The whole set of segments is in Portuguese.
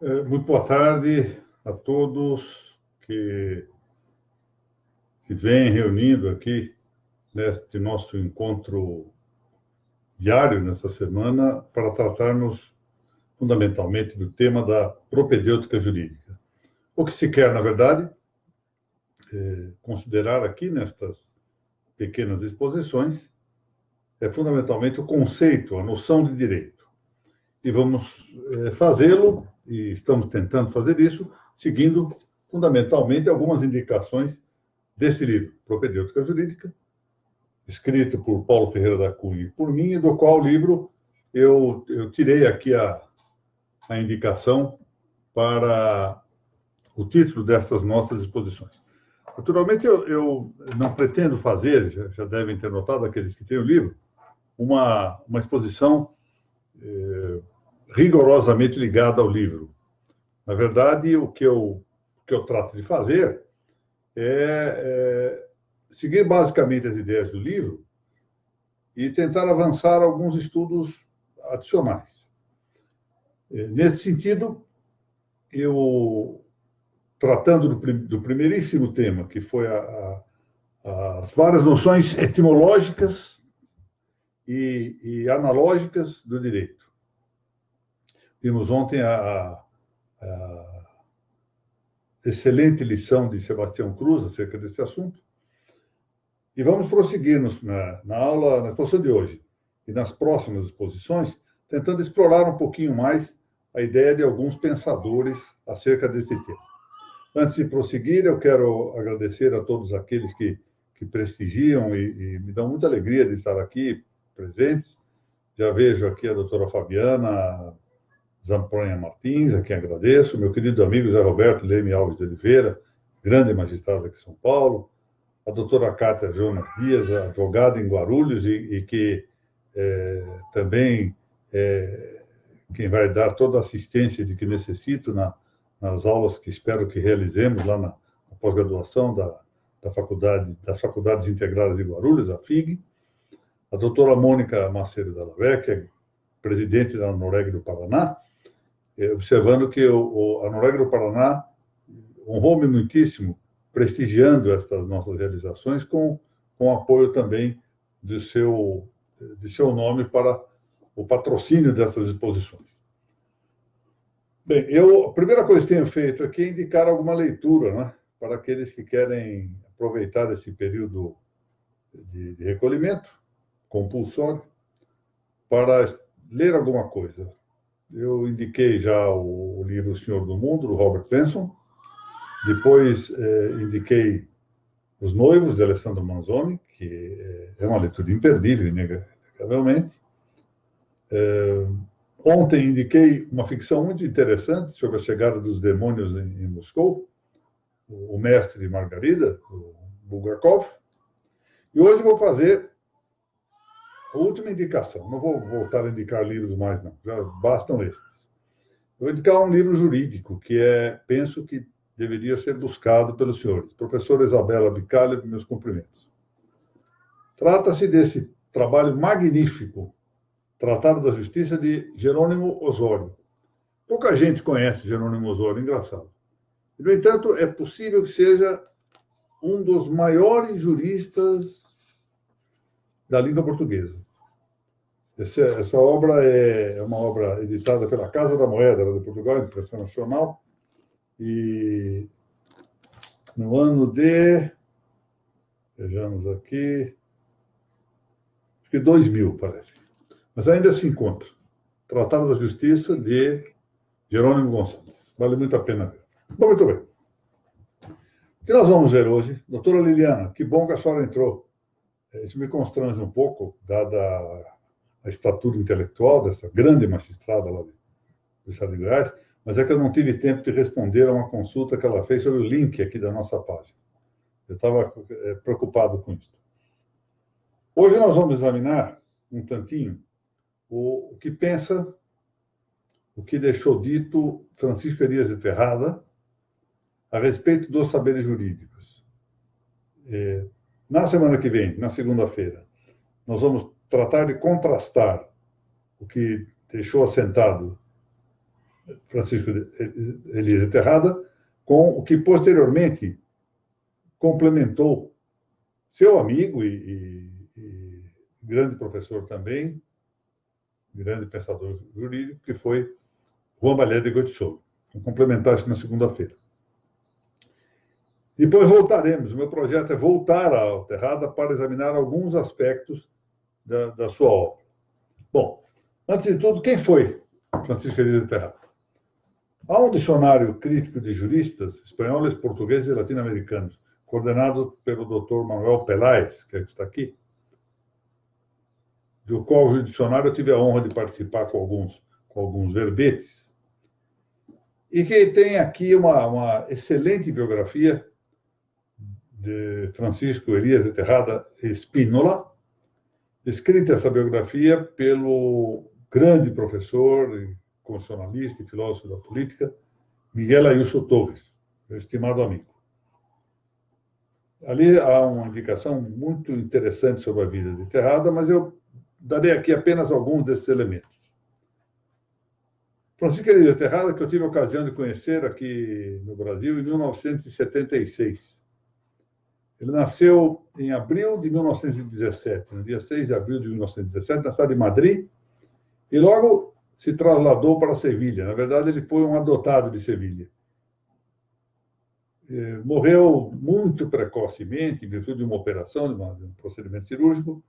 Muito boa tarde a todos que se vêm reunindo aqui neste nosso encontro diário nessa semana para tratarmos fundamentalmente do tema da propedêutica jurídica. O que se quer, na verdade, considerar aqui nestas pequenas exposições é fundamentalmente o conceito, a noção de direito. E vamos fazê-lo, e estamos tentando fazer isso, seguindo fundamentalmente algumas indicações desse livro, Propedêutica Jurídica, escrito por Paulo Ferreira da Cunha e por mim, e do qual livro eu tirei aqui a indicação para o título dessas nossas exposições. Naturalmente, eu não pretendo fazer, já devem ter notado aqueles que têm o livro, uma exposição rigorosamente ligada ao livro. Na verdade, o que eu trato de fazer é seguir basicamente as ideias do livro e tentar avançar alguns estudos adicionais. Nesse sentido, eu, tratando do primeiríssimo tema, que foi as várias noções etimológicas e analógicas do direito. Vimos ontem a excelente lição de Sebastião Cruz acerca desse assunto. E vamos prosseguir na aula, na exposição de hoje e nas próximas exposições, tentando explorar um pouquinho mais a ideia de alguns pensadores acerca desse tema. Antes de prosseguir, eu quero agradecer a todos aqueles que prestigiam e me dão muita alegria de estar aqui presentes. Já vejo aqui a doutora Fabiana Zampronha Martins, a quem agradeço, meu querido amigo Zé Roberto Leme Alves de Oliveira, grande magistrado aqui em São Paulo, a doutora Cátia Jonas Dias, advogada em Guarulhos e que também quem vai dar toda a assistência de que necessito nas aulas que espero que realizemos lá na pós-graduação das Faculdades Integradas de Guarulhos, a FIG, a doutora Mônica Macedo Della Vecchia, presidente da Noreg do Paraná, observando que a Noreg do Paraná honrou-me muitíssimo, prestigiando estas nossas realizações com apoio também de seu nome para o patrocínio dessas exposições. Bem, a primeira coisa que tenho feito aqui é indicar alguma leitura, né, para aqueles que querem aproveitar esse período de recolhimento compulsório para ler alguma coisa. Eu indiquei já o livro O Senhor do Mundo, do Robert Benson. Depois indiquei Os Noivos, de Alessandro Manzoni, que é uma leitura imperdível, inegavelmente. Ontem indiquei uma ficção muito interessante sobre a chegada dos demônios em Moscou, O Mestre Margarida, o Bulgakov. E hoje vou fazer a última indicação. Não vou voltar a indicar livros mais, não. Já bastam estes. Eu vou indicar um livro jurídico que penso que deveria ser buscado pelos senhores. Professora Isabela Bicalho, meus cumprimentos. Trata-se desse trabalho magnífico, Tratado da Justiça, de Jerônimo Osório. Pouca gente conhece Jerônimo Osório, engraçado. No entanto, é possível que seja um dos maiores juristas da língua portuguesa. Essa obra é uma obra editada pela Casa da Moeda de Portugal, Impressão Nacional, e no ano de, vejamos aqui, acho que 2000, parece. Mas ainda se encontra. Tratado da Justiça, de Jerônimo Gonçalves. Vale muito a pena ver. Bom, muito bem. O que nós vamos ver hoje? Doutora Liliana, que bom que a senhora entrou. Isso me constrange um pouco, dada a estatura intelectual dessa grande magistrada lá do Estado de Goiás, mas é que eu não tive tempo de responder a uma consulta que ela fez sobre o link aqui da nossa página. Eu estava preocupado com isso. Hoje nós vamos examinar um tantinho o que pensa, o que deixou dito Francisco Elias de Ferrada a respeito dos saberes jurídicos. Na semana que vem, na segunda-feira, nós vamos tratar de contrastar o que deixou assentado Francisco Elias Terrada, com o que posteriormente complementou seu amigo e grande professor também, grande pensador jurídico, que foi Juan Valère de Gottscholle. Vou complementar isso na segunda-feira. Depois voltaremos. O meu projeto é voltar ao Terrada para examinar alguns aspectos da sua obra. Bom, antes de tudo, quem foi Francisco Elias Terrada? Há um dicionário crítico de juristas espanhóis, portugueses e latino-americanos, coordenado pelo Dr. Manuel Peláez, que está aqui, do qual o dicionário eu tive a honra de participar com alguns verbetes, e que tem aqui uma excelente biografia de Francisco Elias de Terrada Espínola, escrita essa biografia pelo grande professor, constitucionalista e filósofo da política, Miguel Ayuso Torres, meu estimado amigo. Ali há uma indicação muito interessante sobre a vida de Terrada, mas eu darei aqui apenas alguns desses elementos. Francisco Elias de Terrada, que eu tive a ocasião de conhecer aqui no Brasil em 1976. Ele nasceu em abril de 1917, no dia 6 de abril de 1917, na cidade de Madrid, e logo se trasladou para Sevilha. Na verdade, ele foi um adotado de Sevilha. Morreu muito precocemente, em virtude de uma operação, de um procedimento cirúrgico,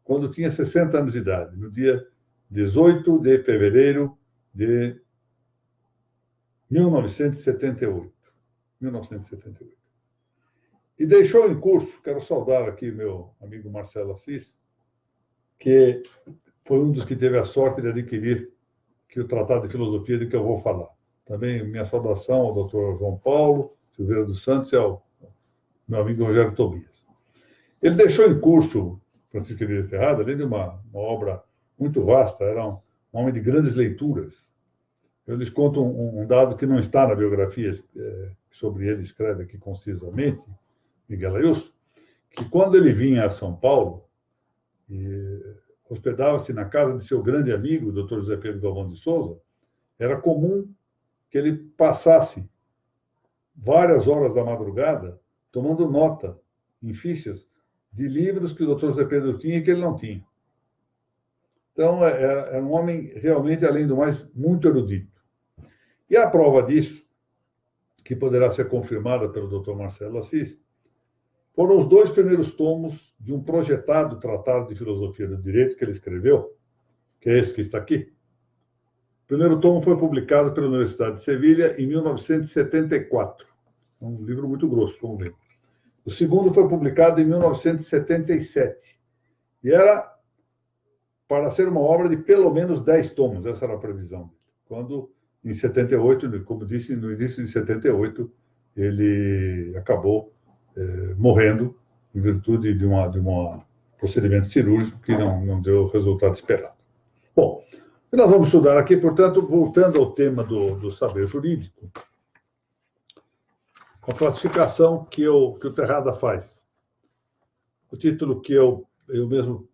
quando tinha 60 anos de idade, no dia 18 de fevereiro de 1978. E deixou em curso, quero saudar aqui meu amigo Marcelo Assis, que foi um dos que teve a sorte de adquirir o Tratado de Filosofia de que eu vou falar. Também minha saudação ao Dr. João Paulo Silveira dos Santos e ao meu amigo Rogério Tobias. Ele deixou em curso, Francisco Elias Terrada, além de uma obra muito vasta, era um homem de grandes leituras. Eu lhes conto um dado que não está na biografia sobre ele, escreve aqui concisamente, Miguel Ayuso, que quando ele vinha a São Paulo, hospedava-se na casa de seu grande amigo, o Dr. José Pedro Galvão de Souza, era comum que ele passasse várias horas da madrugada tomando nota em fichas de livros que o Dr. José Pedro tinha e que ele não tinha. Então, era um homem realmente, além do mais, muito erudito. E a prova disso, que poderá ser confirmada pelo Dr. Marcelo Assis, foram os 2 primeiros tomos de um projetado tratado de filosofia do direito que ele escreveu, que é esse que está aqui. O primeiro tomo foi publicado pela Universidade de Sevilha em 1974. Um livro muito grosso, como vemos. O segundo foi publicado em 1977. E era para ser uma obra de pelo menos 10 tomos, essa era a previsão. Quando, em 78, como disse, no início de 78, ele acabou morrendo em virtude de um procedimento cirúrgico que não deu o resultado esperado. Bom, nós vamos estudar aqui, portanto, voltando ao tema do saber jurídico, a classificação que o Terrada faz. O título que eu mesmo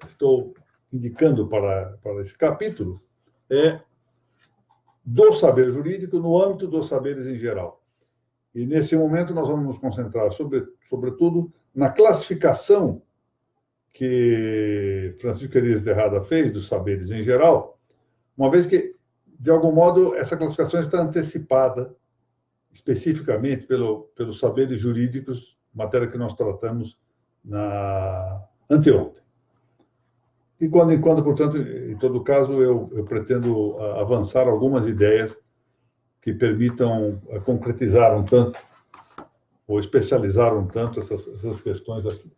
estou indicando para esse capítulo é do saber jurídico no âmbito dos saberes em geral. E, nesse momento, nós vamos nos concentrar, sobretudo, na classificação que Francisco Elias Terrada fez dos saberes em geral, uma vez que, de algum modo, essa classificação está antecipada, especificamente, pelos saberes jurídicos, matéria que nós tratamos anteontem. E, quando em quando, portanto, em todo caso, eu pretendo avançar algumas ideias que permitam concretizar um tanto, ou especializar um tanto essas questões aqui,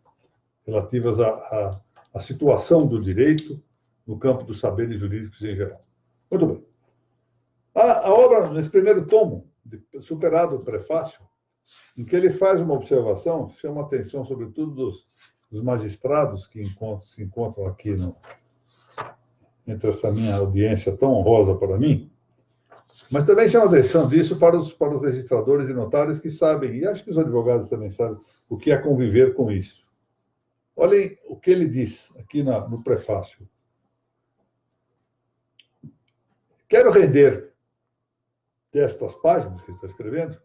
relativas à situação do direito no campo dos saberes jurídicos em geral. Muito bem. A obra, nesse primeiro tomo, superado o prefácio, em que ele faz uma observação, chama a atenção, sobretudo, dos magistrados que se encontram aqui entre essa minha audiência tão honrosa para mim, mas também chama a atenção disso para os registradores e notários que sabem, e acho que os advogados também sabem, o que é conviver com isso. Olhem o que ele diz aqui no prefácio. Quero render destas páginas que ele está escrevendo,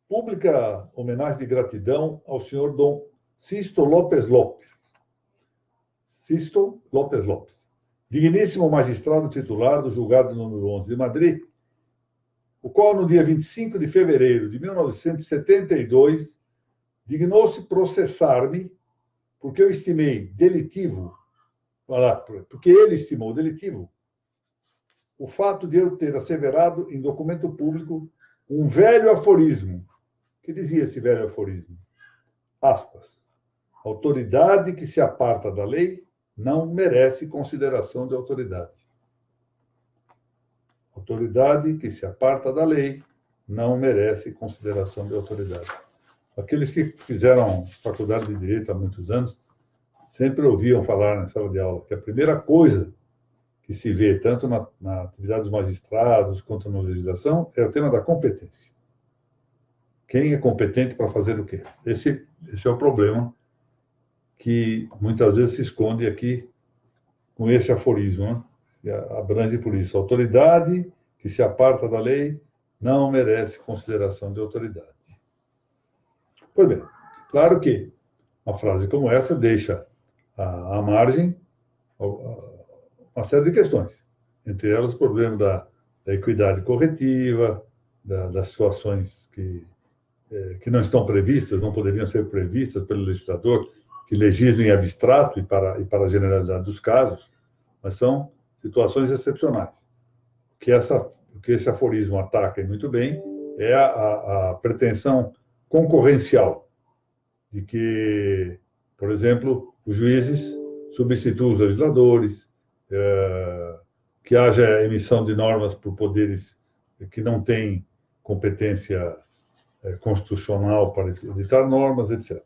pública homenagem de gratidão ao senhor Dom Sisto Lopes Lopes. Sisto Lopes Lopes, digníssimo magistrado titular do julgado número 11 de Madrid, o qual, no dia 25 de fevereiro de 1972, dignou-se processar-me porque eu estimei delitivo, porque ele estimou delitivo, o fato de eu ter asseverado em documento público um velho aforismo. Que dizia esse velho aforismo? Aspas. Autoridade que se aparta da lei não merece consideração de autoridade. Autoridade que se aparta da lei não merece consideração de autoridade. Aqueles que fizeram faculdade de Direito há muitos anos sempre ouviam falar na sala de aula que a primeira coisa que se vê, tanto na atividade dos magistrados quanto na legislação, é o tema da competência. Quem é competente para fazer o quê? Esse é o problema que muitas vezes se esconde aqui com esse aforismo, né? Que abrange por isso. Autoridade que se aparta da lei não merece consideração de autoridade. Pois bem, claro que uma frase como essa deixa à margem uma série de questões, entre elas o problema da equidade corretiva, das situações que não estão previstas, não poderiam ser previstas pelo legislador, que legisla em abstrato e para a generalidade dos casos, mas são situações excepcionais. O que esse aforismo ataca, e muito bem, é a pretensão concorrencial de que, por exemplo, os juízes substituam os legisladores, que haja emissão de normas por poderes que não têm competência constitucional para editar normas, etc.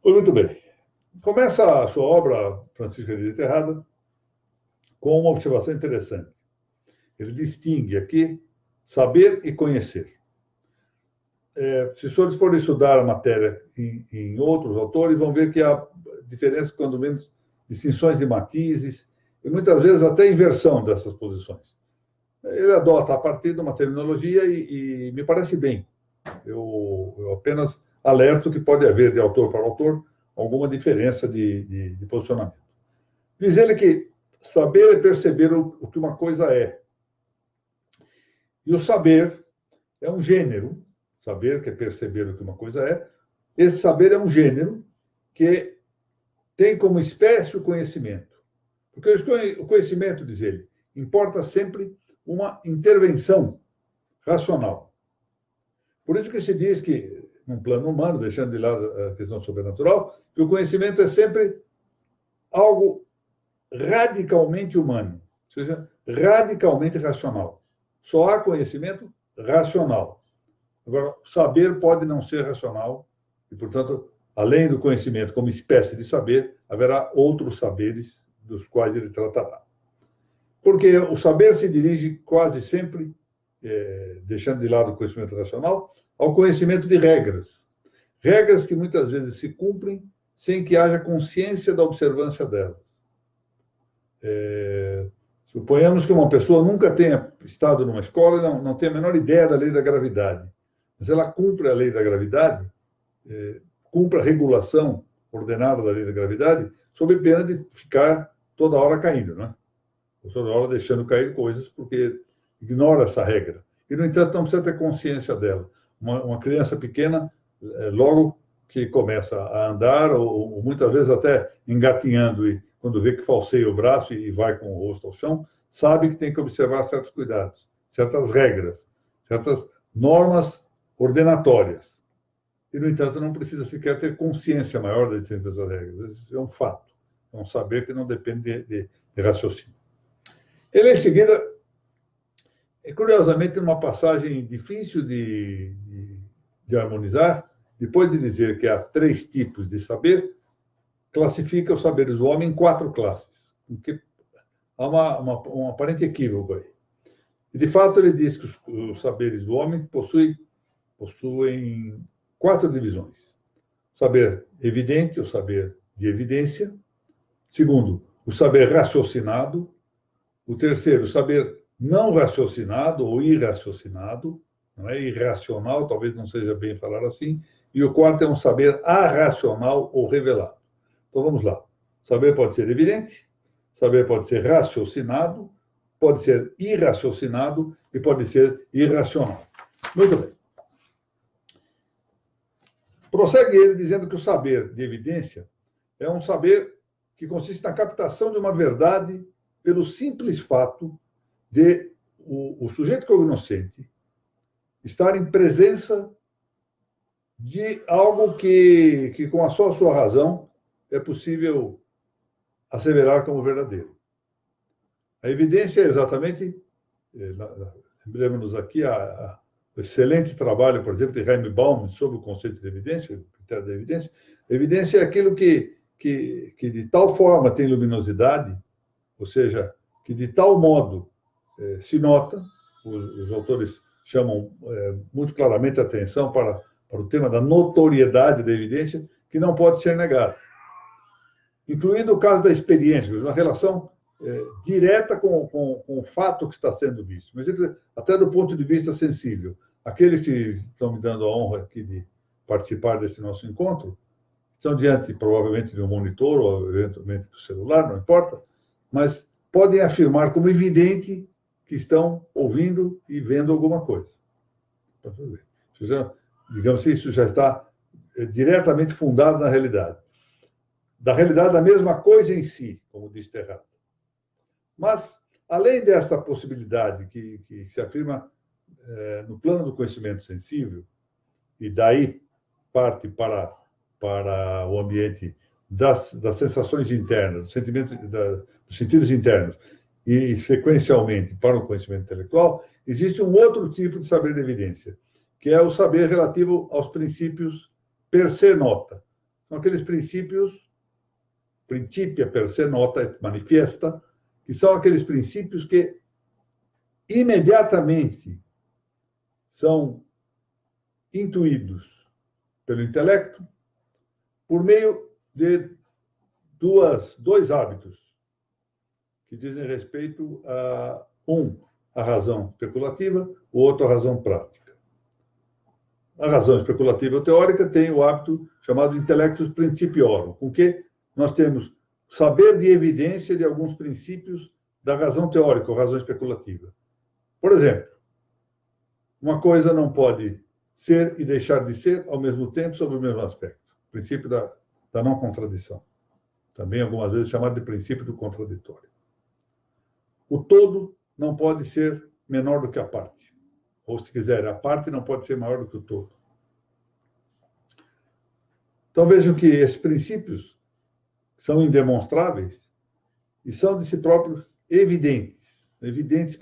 Muito bem. Começa a sua obra, Francisco Henrique Terrada, com uma observação interessante. Ele distingue aqui saber e conhecer. Se os senhores forem estudar a matéria em outros autores, vão ver que há diferenças, quando menos, distinções de matizes, e muitas vezes até inversão dessas posições. Ele adota a partir de uma terminologia e me parece bem. Eu apenas alerto que pode haver, de autor para autor, alguma diferença de posicionamento. Diz ele que saber é perceber o que uma coisa é. E o saber é um gênero. Saber que é perceber o que uma coisa é. Esse saber é um gênero que tem como espécie o conhecimento. Porque o conhecimento, diz ele, importa sempre uma intervenção racional. Por isso que se diz que, num plano humano, deixando de lado a questão sobrenatural, que o conhecimento é sempre algo radicalmente humano, ou seja, radicalmente racional. Só há conhecimento racional. Agora, saber pode não ser racional e, portanto, além do conhecimento como espécie de saber, haverá outros saberes dos quais ele tratará. Porque o saber se dirige quase sempre, deixando de lado o conhecimento racional, ao conhecimento de regras. Regras que muitas vezes se cumprem sem que haja consciência da observância delas. Suponhamos que uma pessoa nunca tenha estado numa escola e não tenha a menor ideia da lei da gravidade. Mas ela cumpre a lei da gravidade, cumpre a regulação ordenada da lei da gravidade, sob pena de ficar toda hora caindo, né? Ou toda hora deixando cair coisas, porque ignora essa regra. E, no entanto, não precisa ter consciência dela. Uma criança pequena, logo que começa a andar, ou muitas vezes até engatinhando, e quando vê que falseia o braço e vai com o rosto ao chão, sabe que tem que observar certos cuidados, certas regras, certas normas ordenatórias. E, no entanto, não precisa sequer ter consciência maior da existência dessas regras. Isso é um fato. É um saber que não depende de raciocínio. Ele, em seguida, curiosamente, numa passagem difícil de harmonizar, depois de dizer que há 3 tipos de saber, classifica os saberes do homem em 4 classes. Porque há um aparente equívoco aí. E, de fato, ele diz que os saberes do homem possuem 4 divisões. O saber evidente, o saber de evidência. Segundo, o saber raciocinado. O terceiro, o saber não raciocinado ou irraciocinado, não é irracional, talvez não seja bem falar assim, e o quarto é um saber arracional ou revelado. Então vamos lá. Saber pode ser evidente, saber pode ser raciocinado, pode ser irraciocinado e pode ser irracional. Muito bem. Prossegue ele dizendo que o saber de evidência é um saber que consiste na captação de uma verdade pelo simples fato de o sujeito cognoscente estar em presença de algo que com a sua razão, é possível asseverar como verdadeiro. A evidência é exatamente, lembremos-nos aqui, o excelente trabalho, por exemplo, de Jaime Baum sobre o conceito de evidência, o critério da evidência. A evidência é aquilo que de tal forma tem luminosidade, ou seja, que de tal modo se nota, os autores chamam muito claramente a atenção para o tema da notoriedade da evidência, que não pode ser negada. Incluindo o caso da experiência, uma relação direta com o fato que está sendo visto. Mas até do ponto de vista sensível. Aqueles que estão me dando a honra aqui de participar desse nosso encontro, estão diante, provavelmente, de um monitor ou, eventualmente, do celular, não importa, mas podem afirmar como evidente que estão ouvindo e vendo alguma coisa. Digamos que isso já está diretamente fundado na realidade. Da realidade da mesma coisa em si, como diz Terrat. Mas, além dessa possibilidade que se afirma no plano do conhecimento sensível, e daí parte para o ambiente das sensações internas, dos sentimentos, dos sentidos internos, e, sequencialmente, para o conhecimento intelectual, existe um outro tipo de saber de evidência, que é o saber relativo aos princípios per se nota. São aqueles princípios, principia per se nota, manifiesta, que são aqueles princípios que imediatamente são intuídos pelo intelecto por meio de dois hábitos que dizem respeito a a razão especulativa, o outro a razão prática. A razão especulativa ou teórica tem o hábito chamado intellectus principiorum, com que nós temos saber de evidência de alguns princípios da razão teórica ou razão especulativa. Por exemplo, uma coisa não pode ser e deixar de ser ao mesmo tempo sob o mesmo aspecto. O princípio da não contradição. Também algumas vezes chamado de princípio do contraditório. O todo não pode ser menor do que a parte. Ou, se quiser, a parte não pode ser maior do que o todo. Então, vejam que esses princípios são indemonstráveis e são de si próprios evidentes. Evidentes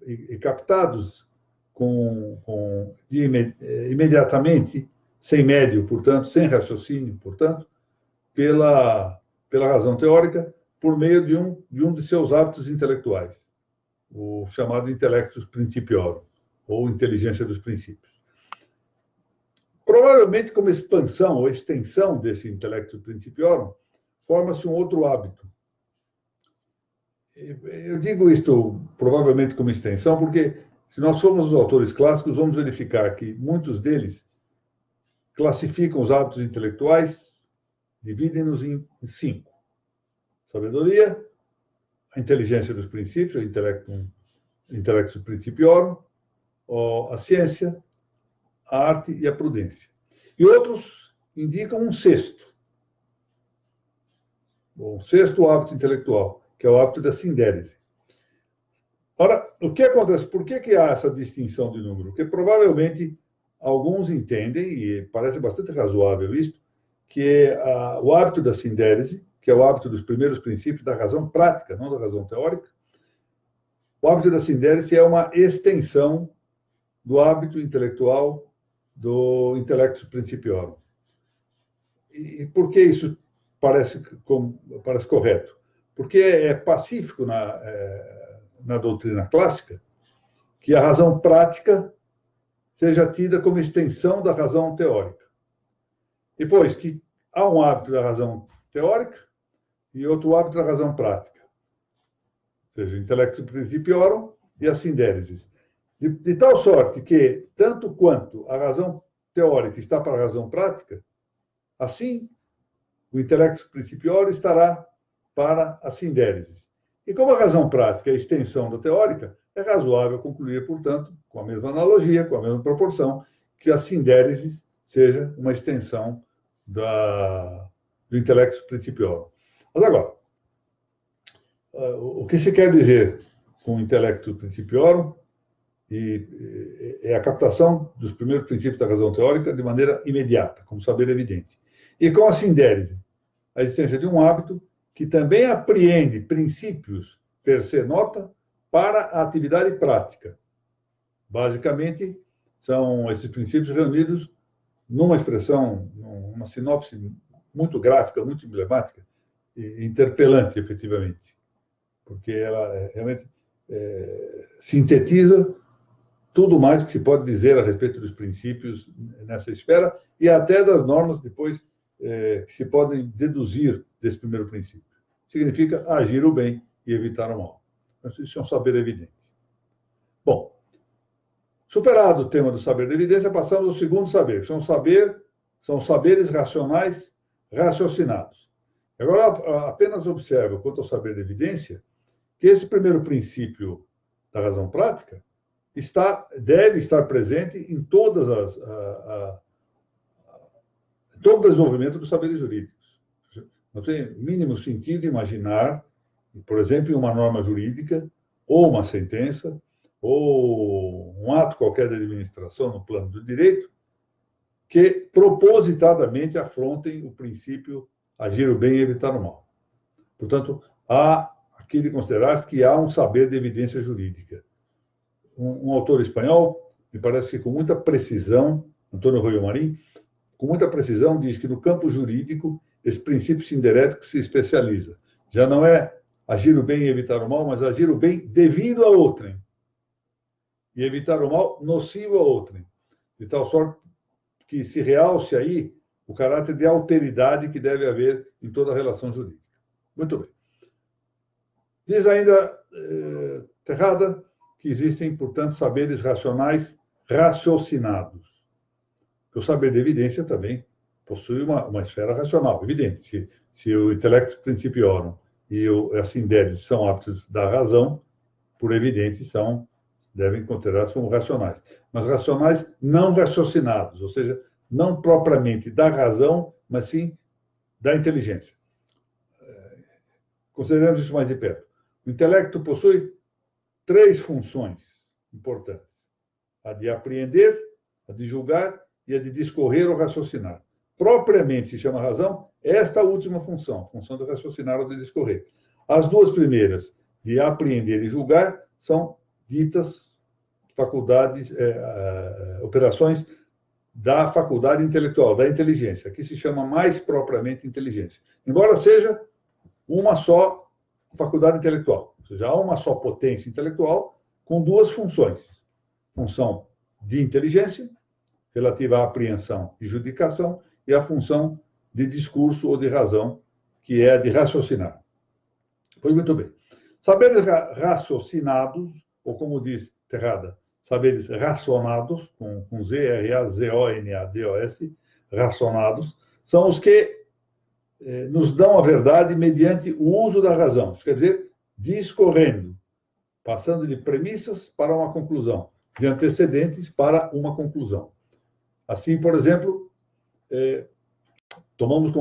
e captados imediatamente, sem médio, portanto, sem raciocínio, portanto, pela razão teórica, por meio de um de seus hábitos intelectuais, o chamado intellectus principiorum, ou inteligência dos princípios. Provavelmente, como expansão ou extensão desse intellectus principiorum, forma-se um outro hábito. Eu digo isto provavelmente como extensão, porque se nós formos os autores clássicos, vamos verificar que muitos deles classificam os hábitos intelectuais, dividem-nos em 5. Sabedoria, a inteligência dos princípios, o intellectus principiorum, a ciência, a arte e a prudência. E outros indicam um sexto hábito intelectual, que é o hábito da sindérese. Ora, o que acontece? Por que há essa distinção de número? Porque provavelmente alguns entendem, e parece bastante razoável isto, que é o hábito da sindérese, que é o hábito dos primeiros princípios da razão prática, não da razão teórica. O hábito da sindérese é uma extensão do hábito intelectual do intellectus principiorum. E por que isso parece correto? Porque é pacífico na doutrina clássica que a razão prática seja tida como extensão da razão teórica. Depois, que há um hábito da razão teórica e outro hábito da razão prática. Ou seja, intellectus principiorum e a sindéresis. De tal sorte que, tanto quanto a razão teórica está para a razão prática, assim o intelectus principior estará para a sindéresis. E como a razão prática é a extensão da teórica, é razoável concluir, portanto, com a mesma analogia, com a mesma proporção, que a sindéresis seja uma extensão do intelectus principior. Mas agora, o que se quer dizer com o intelectus principiorum é a captação dos primeiros princípios da razão teórica de maneira imediata, como saber evidente. E com a sindérese, a existência de um hábito que também apreende princípios per se nota para a atividade prática. Basicamente, são esses princípios reunidos numa expressão, numa sinopse muito gráfica, muito emblemática, e interpelante, efetivamente, porque ela realmente sintetiza tudo mais que se pode dizer a respeito dos princípios nessa esfera e até das normas depois que se podem deduzir desse primeiro princípio. Significa agir o bem e evitar o mal. Isso é um saber evidente. Bom, superado o tema do saber da evidência, passamos ao segundo saber, que são saberes racionais raciocinados. Agora, apenas observo, quanto ao saber da evidência, que esse primeiro princípio da razão prática deve estar presente em todo o desenvolvimento dos saberes jurídicos. Não tem mínimo sentido imaginar, por exemplo, em uma norma jurídica, ou uma sentença, ou um ato qualquer da administração no plano do direito, que propositadamente afrontem o princípio agir o bem e evitar o mal. Portanto, há aqui de considerar que há um saber de evidência jurídica. Um autor espanhol, me parece que com muita precisão, Antônio Royo Marim, com muita precisão diz que no campo jurídico esse princípio sinderético se especializa. Já não é agir o bem e evitar o mal, mas agir o bem devido a outrem e evitar o mal nocivo a outrem. De tal sorte que se realce aí o caráter de alteridade que deve haver em toda a relação jurídica. Muito bem. Diz ainda Terrada que existem, portanto, saberes racionais raciocinados. O saber de evidência também possui uma esfera racional, evidente. Se o intelectus principiorum e a sindéresis são hábitos da razão, por evidente, devem considerar-se como racionais. Mas racionais não raciocinados, ou seja, não propriamente da razão, mas sim da inteligência. Consideramos isso mais de perto. O intelecto possui 3 funções importantes: a de apreender, a de julgar e a de discorrer ou raciocinar. Propriamente se chama razão esta última função, a função de raciocinar ou de discorrer. As 2 primeiras, de apreender e julgar, são ditas faculdades, operações da faculdade intelectual, da inteligência, que se chama mais propriamente inteligência. Embora seja uma só faculdade intelectual, ou seja, há uma só potência intelectual com 2 funções. Função de inteligência, relativa à apreensão e judicação, e a função de discurso ou de razão, que é a de raciocinar. Pois muito bem. Saberes raciocinados, ou como diz Terrada, saberes racionados, com Z, R-A-Z-O-N-A-D-O-S, racionados, são os que nos dão a verdade mediante o uso da razão. Isso quer dizer, discorrendo, passando de premissas para uma conclusão, de antecedentes para uma conclusão. Assim, por exemplo, tomamos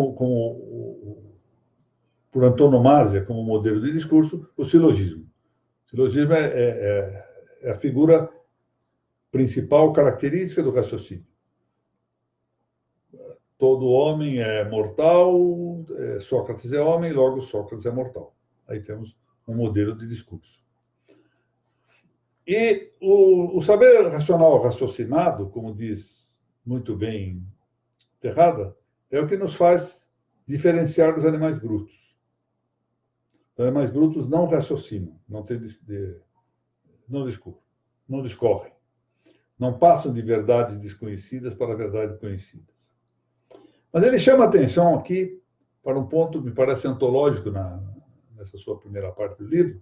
por antonomasia, como modelo de discurso, o silogismo. O silogismo é a figura principal característica do raciocínio. Todo homem é mortal, Sócrates é homem, logo Sócrates é mortal. Aí temos um modelo de discurso. E o saber racional raciocinado, como diz muito bem Terrada, é o que nos faz diferenciar dos animais brutos. Os animais brutos não raciocinam, não discorrem, não passam de verdades desconhecidas para verdades conhecidas. Mas ele chama a atenção aqui para um ponto que me parece antológico nessa sua primeira parte do livro,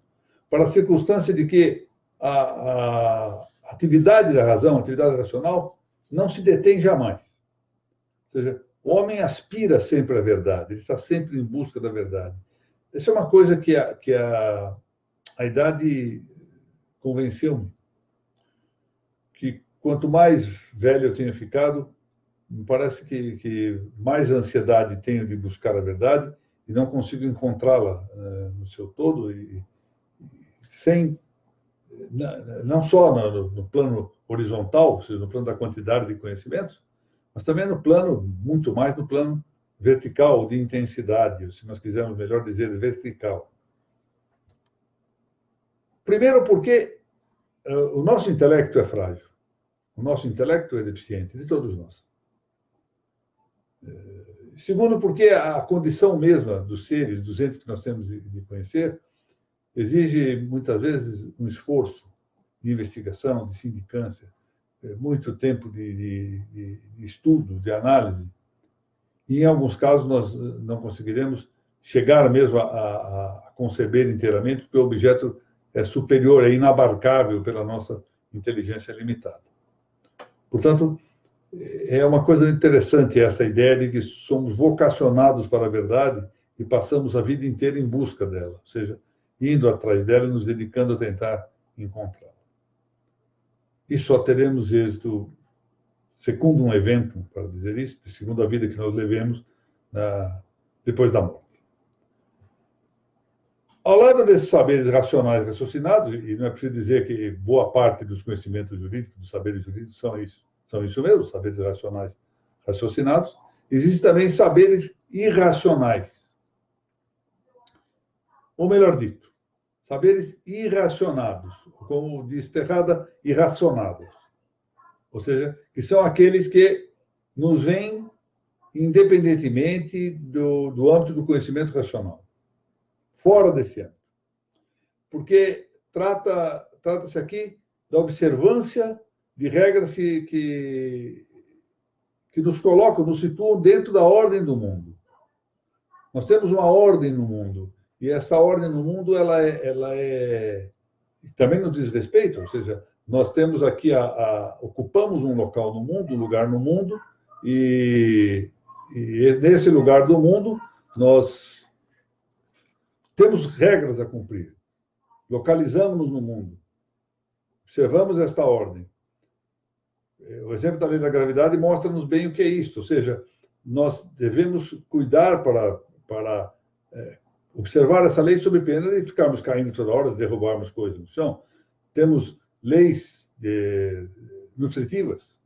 para a circunstância de que a atividade da razão, a atividade racional, não se detém jamais. Ou seja, o homem aspira sempre à verdade, ele está sempre em busca da verdade. Essa é uma coisa que a idade convenceu-me, que quanto mais velho eu tenho ficado, me parece que mais ansiedade tenho de buscar a verdade e não consigo encontrá-la no seu todo, sem, não só no plano horizontal, ou seja, no plano da quantidade de conhecimentos, mas também no plano, muito mais no plano vertical, de intensidade, ou, se nós quisermos melhor dizer, vertical. Primeiro, porque o nosso intelecto é frágil, o nosso intelecto é deficiente, de todos nós. Segundo, porque a condição mesma dos seres, dos entes que nós temos de conhecer, exige, muitas vezes, um esforço de investigação, de sindicância, muito tempo de estudo, de análise. E, em alguns casos, nós não conseguiremos chegar mesmo a conceber inteiramente, porque o objeto é superior, é inabarcável pela nossa inteligência limitada. Portanto, é uma coisa interessante essa ideia de que somos vocacionados para a verdade e passamos a vida inteira em busca dela, ou seja, indo atrás dela e nos dedicando a tentar encontrá-la. E só teremos êxito, segundo um evento, para dizer isso, segundo a vida que nós levemos depois da morte. Ao lado desses saberes racionais raciocinados, e não é preciso dizer que boa parte dos conhecimentos jurídicos, dos saberes jurídicos, são isso mesmo, saberes racionais raciocinados, existem também saberes irracionais. Ou melhor dito, saberes irracionados, como diz Terrada, irracionados. Ou seja, que são aqueles que nos vêm independentemente do âmbito do conhecimento racional, fora desse âmbito. Porque trata-se aqui da observância de regras que nos colocam, nos situam dentro da ordem do mundo. Nós temos uma ordem no mundo, e essa ordem no mundo ela também nos diz respeito, ou seja, nós temos aqui ocupamos um local no mundo, um lugar no mundo, e nesse lugar do mundo nós temos regras a cumprir, localizamos-nos no mundo, observamos esta ordem. O exemplo da lei da gravidade mostra-nos bem o que é isto, ou seja, nós devemos cuidar para observar essa lei sob pena de ficarmos caindo toda hora, de derrubarmos coisas no chão. Temos leis nutritivas,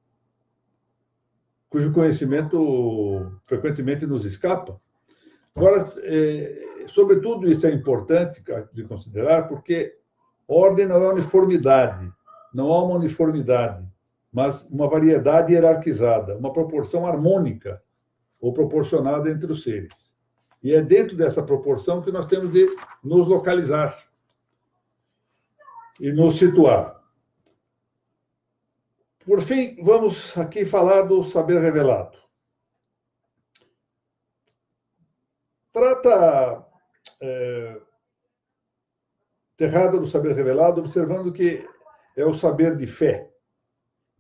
cujo conhecimento frequentemente nos escapa. Agora, sobretudo, isso é importante de considerar, porque ordem não é uniformidade, não há uma uniformidade, mas uma variedade hierarquizada, uma proporção harmônica ou proporcionada entre os seres. E é dentro dessa proporção que nós temos de nos localizar e nos situar. Por fim, vamos aqui falar do saber revelado. Trata Terrada do saber revelado, observando que é o saber de fé,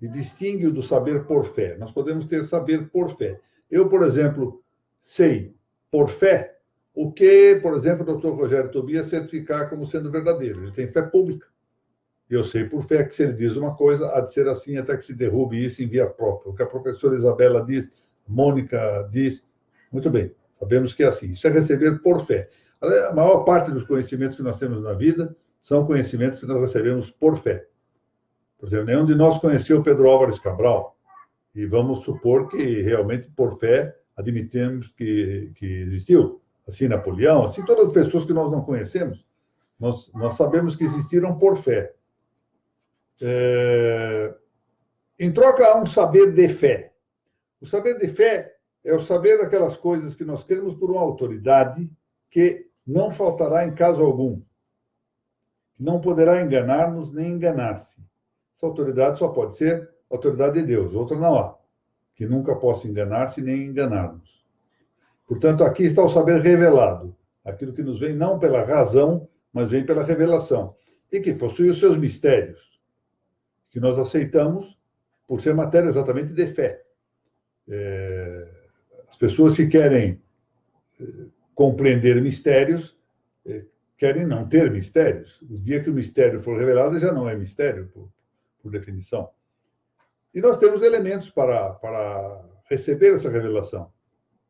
e distingue-o do saber por fé. Nós podemos ter saber por fé. Eu, por exemplo, sei por fé o que, por exemplo, o Dr. Rogério Tobias certificar como sendo verdadeiro. Ele tem fé pública. E eu sei por fé que se ele diz uma coisa, há de ser assim até que se derrube isso em via própria. O que a professora Isabela diz, Mônica diz, muito bem, sabemos que é assim. Isso é receber por fé. A maior parte dos conhecimentos que nós temos na vida são conhecimentos que nós recebemos por fé. Por exemplo, nenhum de nós conheceu Pedro Álvares Cabral, e vamos supor que realmente, por fé, admitimos que existiu. Assim, Napoleão, assim, todas as pessoas que nós não conhecemos, nós sabemos que existiram por fé. Em troca, há um saber de fé. O saber de fé é o saber daquelas coisas que nós queremos por uma autoridade que não faltará em caso algum, que não poderá enganar-nos nem enganar-se. Essa autoridade só pode ser a autoridade de Deus, outra não há, que nunca possa enganar-se nem enganar-nos. Portanto, aqui está o saber revelado, aquilo que nos vem não pela razão, mas vem pela revelação. e que possui os seus mistérios, que nós aceitamos por ser matéria exatamente de fé. As pessoas que querem compreender mistérios querem não ter mistérios. O dia que o mistério for revelado, já não é mistério, por definição. E nós temos elementos para receber essa revelação.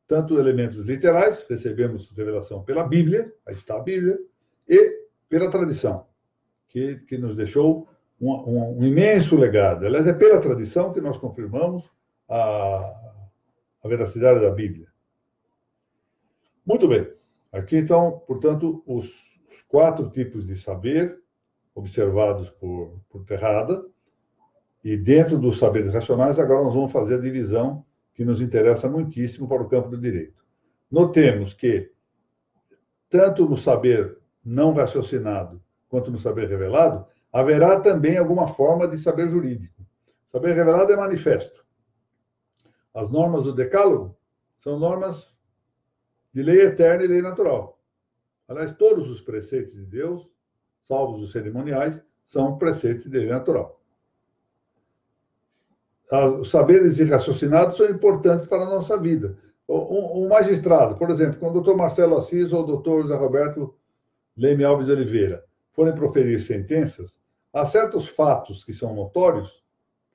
Tanto elementos literais, recebemos revelação pela Bíblia, aí está a Bíblia, e pela tradição, que nos deixou um imenso legado. Aliás, é pela tradição que nós confirmamos a veracidade da Bíblia. Muito bem. Aqui estão, portanto, os 4 tipos de saber observados por Terrada. E dentro dos saberes racionais, agora nós vamos fazer a divisão que nos interessa muitíssimo para o campo do direito. Notemos que, tanto no saber não raciocinado quanto no saber revelado, haverá também alguma forma de saber jurídico. Saber revelado é manifesto. As normas do Decálogo são normas de lei eterna e lei natural. Aliás, todos os preceitos de Deus, salvo os cerimoniais, são preceitos de lei natural. Os saberes irraciocinados são importantes para a nossa vida. Um magistrado, por exemplo, quando o doutor Marcelo Assis ou o doutor José Roberto Leme Alves de Oliveira forem proferir sentenças, há certos fatos que são notórios,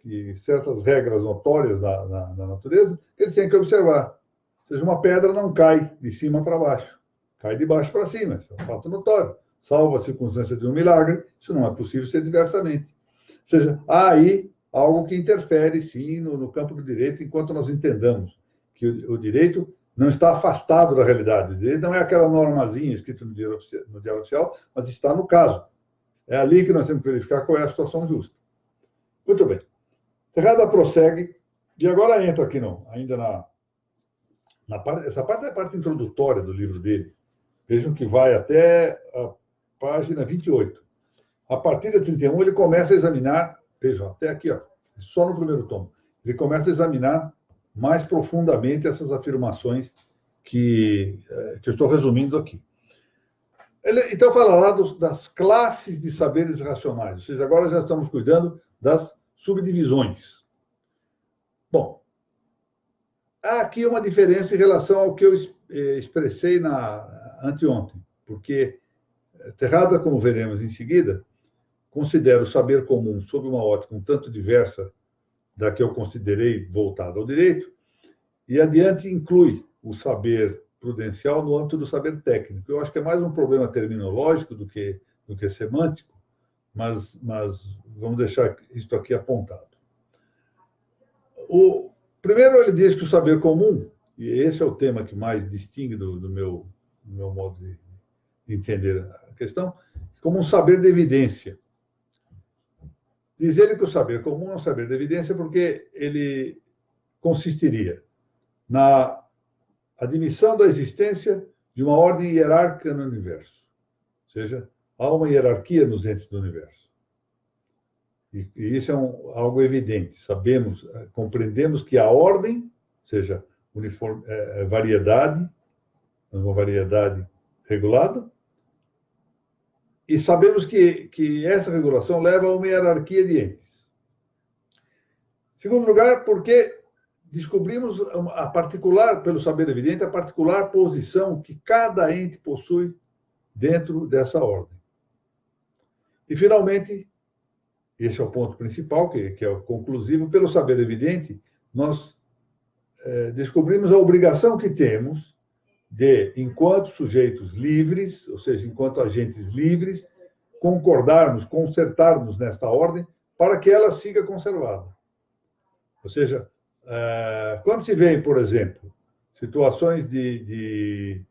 que certas regras notórias na natureza, que eles têm que observar. Ou seja, uma pedra não cai de cima para baixo, cai de baixo para cima. Isso é um fato notório. Salvo a circunstância de um milagre, isso não é possível ser diversamente. Ou seja, há aí algo que interfere, sim, no campo do direito, enquanto nós entendamos que o direito não está afastado da realidade. O direito não é aquela normazinha escrita no Diário Oficial, mas está no caso. É ali que nós temos que verificar qual é a situação justa. Muito bem. Terrada prossegue, e agora entra aqui, ainda na parte... Essa parte é a parte introdutória do livro dele. Vejam que vai até a página 28. A partir da 31, ele começa a examinar. Vejam, até aqui, só no primeiro tomo. Ele começa a examinar mais profundamente essas afirmações que eu estou resumindo aqui. Ele, então, fala lá das classes de saberes racionais, ou seja, agora já estamos cuidando das subdivisões. Bom, há aqui uma diferença em relação ao que eu expressei anteontem, porque Terrada, como veremos em seguida, considera o saber comum sob uma ótica um tanto diversa da que eu considerei voltada ao direito, e adiante inclui o saber prudencial no âmbito do saber técnico. Eu acho que é mais um problema terminológico do que semântico, mas vamos deixar isso aqui apontado. Primeiro, ele diz que o saber comum, e esse é o tema que mais distingue do meu modo de entender a questão, como um saber de evidência. Diz ele que o saber comum é um saber de evidência porque ele consistiria na admissão da existência de uma ordem hierárquica no universo. Ou seja, há uma hierarquia nos entes do universo. E isso é algo evidente. Sabemos, compreendemos que a ordem, ou seja, variedade, uma variedade regulada, e sabemos que essa regulação leva a uma hierarquia de entes. Em segundo lugar, porque descobrimos pelo saber evidente, a particular posição que cada ente possui dentro dessa ordem. E, finalmente, esse é o ponto principal, que é o conclusivo, pelo saber evidente, nós descobrimos a obrigação que temos de, enquanto sujeitos livres, ou seja, enquanto agentes livres, concordarmos, concertarmos nesta ordem para que ela siga conservada. Ou seja, quando se vê, por exemplo, situações de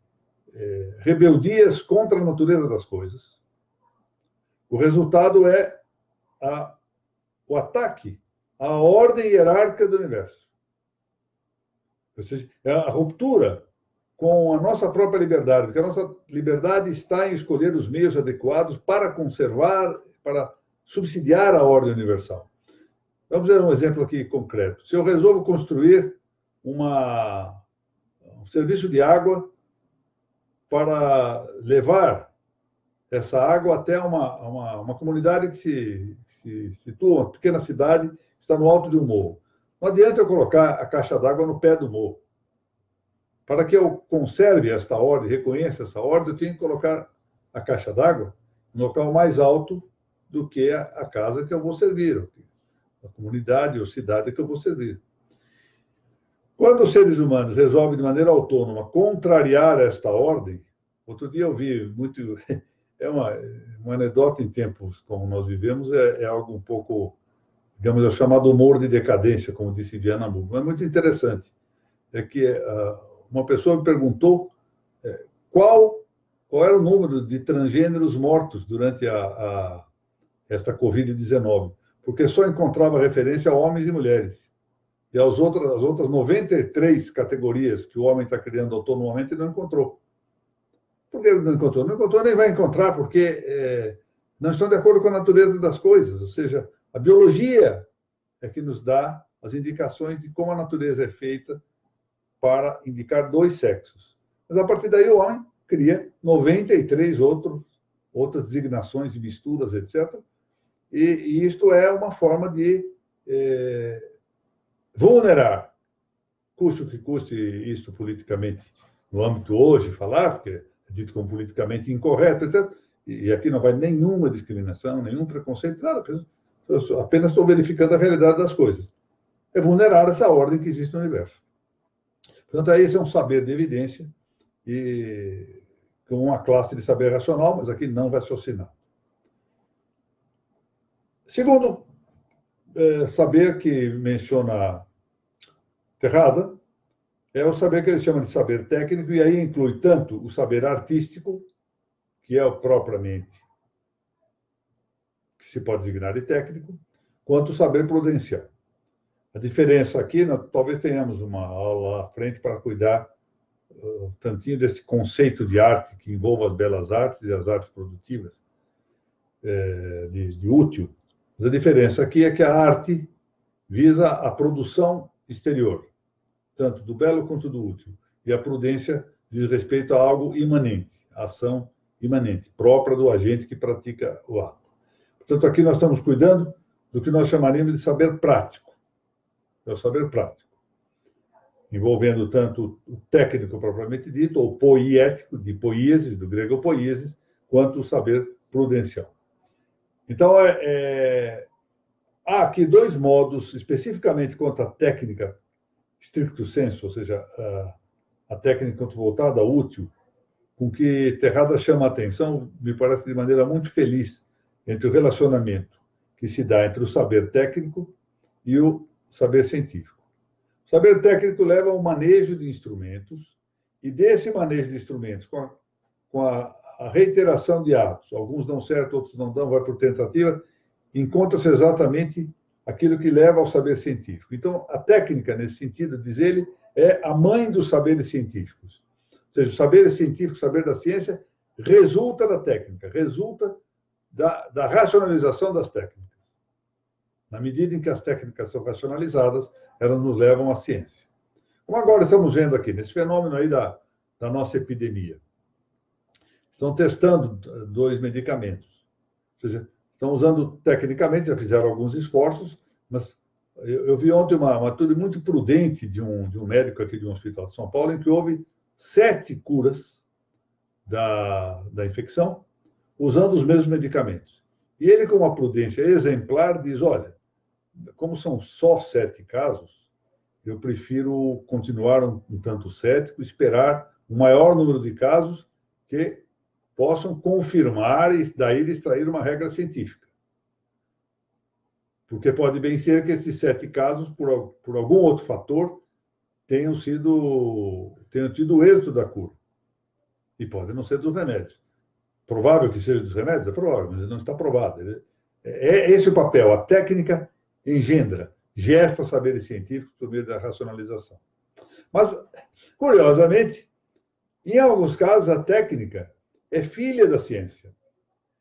rebeldias contra a natureza das coisas, o resultado é o ataque à ordem hierárquica do universo. Ou seja, é a ruptura com a nossa própria liberdade, porque a nossa liberdade está em escolher os meios adequados para conservar, para subsidiar a ordem universal. Vamos ver um exemplo aqui concreto. Se eu resolvo construir um serviço de água para levar essa água até uma comunidade que se situa, uma pequena cidade, que está no alto de um morro. Não adianta eu colocar a caixa d'água no pé do morro. Para que eu conserve esta ordem, reconheça essa ordem, eu tenho que colocar a caixa d'água no local mais alto do que a casa que eu vou servir, a comunidade ou cidade que eu vou servir. Quando os seres humanos resolvem de maneira autônoma contrariar esta ordem, outro dia eu vi muito, é uma anedota em tempos como nós vivemos, é algo um pouco, digamos, é o chamado humor de decadência, como disse Diana Nabuco. É muito interessante. É que uma pessoa me perguntou qual era o número de transgêneros mortos durante esta Covid-19, porque só encontrava referência a homens e mulheres. E as outras 93 categorias que o homem está criando autonomamente, ele não encontrou. Por que ele não encontrou? Não encontrou, nem vai encontrar, porque não estão de acordo com a natureza das coisas. Ou seja, a biologia é que nos dá as indicações de como a natureza é feita para indicar dois sexos. Mas, a partir daí, o homem cria 93 outras designações e misturas, etc. E isto é uma forma de vulnerar, custe o que custe isto politicamente no âmbito hoje, falar, porque é dito como politicamente incorreto, etc. E aqui não vai nenhuma discriminação, nenhum preconceito, nada. Apenas estou verificando a realidade das coisas. É vulnerar essa ordem que existe no universo. Portanto, esse é um saber de evidência e com uma classe de saber racional, mas aqui não vai raciocinar. Segundo saber que menciona Terrada é o saber que ele chama de saber técnico, e aí inclui tanto o saber artístico, que é o propriamente que se pode designar de técnico, quanto o saber prudencial. A diferença aqui, talvez tenhamos uma aula à frente para cuidar um tantinho desse conceito de arte que envolve as belas artes e as artes produtivas, de útil. Mas a diferença aqui é que a arte visa a produção exterior, tanto do belo quanto do útil. E a prudência diz respeito a algo imanente, a ação imanente, própria do agente que pratica o ato. Portanto, aqui nós estamos cuidando do que nós chamaríamos de saber prático. É o saber prático, envolvendo tanto o técnico propriamente dito, ou poiético, de poiesis, do grego poiesis, quanto o saber prudencial. Então, há aqui dois modos, especificamente quanto à técnica stricto sensu, ou seja, a técnica voltada útil, com que Terrada chama a atenção, me parece de maneira muito feliz, entre o relacionamento que se dá entre o saber técnico e o saber científico. O saber técnico leva ao manejo de instrumentos, e desse manejo de instrumentos, com a reiteração de atos, alguns dão certo, outros não dão, vai por tentativa, encontra-se exatamente aquilo que leva ao saber científico. Então, a técnica, nesse sentido, diz ele, é a mãe dos saberes científicos. Ou seja, o saber científico, o saber da ciência, resulta da técnica, resulta da racionalização das técnicas. Na medida em que as técnicas são racionalizadas, elas nos levam à ciência. Como agora estamos vendo aqui, nesse fenômeno aí da nossa epidemia. Estão testando 2 medicamentos. Ou seja, estão usando tecnicamente, já fizeram alguns esforços, mas eu vi ontem uma atitude muito prudente de um médico aqui de um hospital de São Paulo, em que houve 7 curas da infecção, usando os mesmos medicamentos. E ele, com uma prudência exemplar, diz, olha, como são só 7 casos, eu prefiro continuar um tanto cético, esperar um maior número de casos que possam confirmar e daí extrair uma regra científica. Porque pode bem ser que esses 7 casos, por algum outro fator, tenham tido o êxito da cura. E pode não ser dos remédios. Provável que seja dos remédios? É provável, mas não está provado. É esse o papel. A técnica gesta saberes científicos por meio da racionalização. Mas, curiosamente, em alguns casos, a técnica é filha da ciência.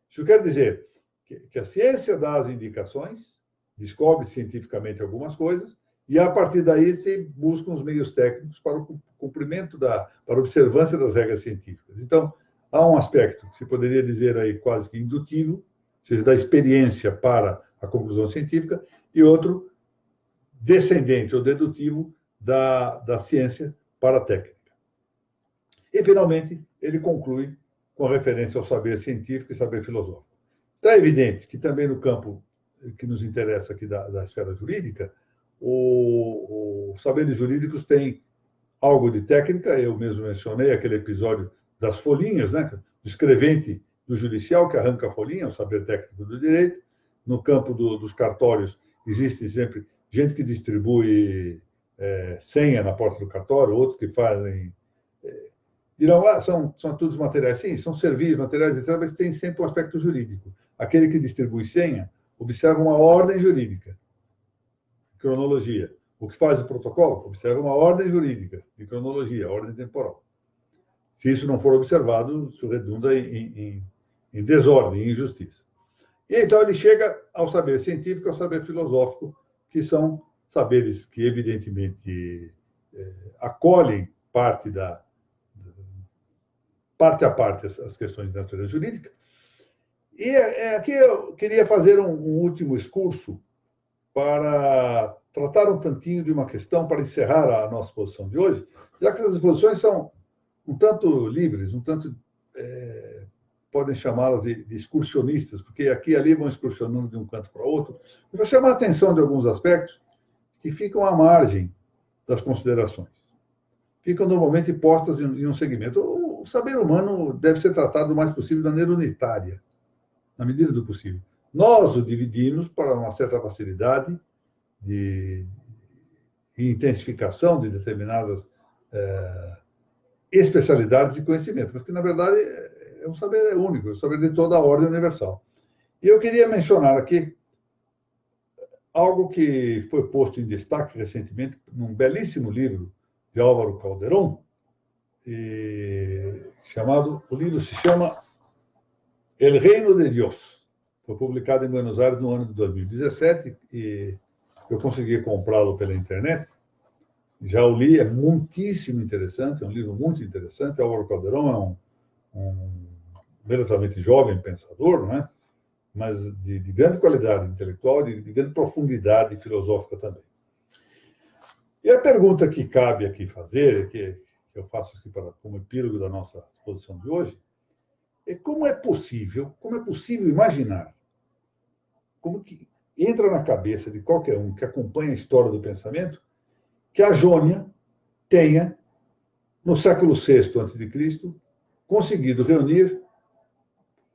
Isso quer dizer que a ciência dá as indicações, descobre cientificamente algumas coisas, e a partir daí se buscam os meios técnicos para o cumprimento para a observância das regras científicas. Então, há um aspecto que se poderia dizer aí quase que indutivo, ou seja, da experiência para a conclusão científica, e outro descendente ou dedutivo da ciência para a técnica. E, finalmente, ele conclui com referência ao saber científico e saber filosófico. Está evidente que também no campo que nos interessa aqui da esfera jurídica, os saberes jurídicos têm algo de técnica. Eu mesmo mencionei aquele episódio das folhinhas, né? Do escrevente do judicial que arranca a folhinha, o saber técnico do direito. No campo dos cartórios, existe sempre gente que distribui senha na porta do cartório, outros que fazem... dirão, são todos materiais. Sim, são serviços, materiais, etc., mas tem sempre um aspecto jurídico. Aquele que distribui senha observa uma ordem jurídica, cronologia. O que faz o protocolo observa uma ordem jurídica, de cronologia, ordem temporal. Se isso não for observado, isso redunda em desordem, em injustiça. E então ele chega ao saber científico, ao saber filosófico, que são saberes que, evidentemente, acolhem parte a parte as questões de natureza jurídica. E aqui eu queria fazer um último excurso para tratar um tantinho de uma questão, para encerrar a nossa exposição de hoje, já que essas exposições são um tanto livres, um tanto, podem chamá-las de excursionistas, porque aqui e ali vão excursionando de um canto para outro, para chamar a atenção de alguns aspectos que ficam à margem das considerações. Ficam normalmente postas em um segmento. O saber humano deve ser tratado o mais possível de maneira unitária, na medida do possível. Nós o dividimos para uma certa facilidade de intensificação de determinadas especialidades de conhecimento, mas que, na verdade, é um saber único, é um saber de toda a ordem universal. E eu queria mencionar aqui algo que foi posto em destaque recentemente num belíssimo livro de Álvaro Calderón, o livro se chama El Reino de Dios. Foi publicado em Buenos Aires no ano de 2017 e eu consegui comprá-lo pela internet. Já o li, é muitíssimo interessante, é um livro muito interessante. Álvaro Calderón é um relativamente jovem pensador, não é? Mas de grande qualidade intelectual, de grande profundidade filosófica também. E a pergunta que cabe aqui fazer, que eu faço aqui como epílogo da nossa exposição de hoje, é como é possível imaginar, como que entra na cabeça de qualquer um que acompanha a história do pensamento, que a Jônia tenha, no século VI a.C., conseguido reunir,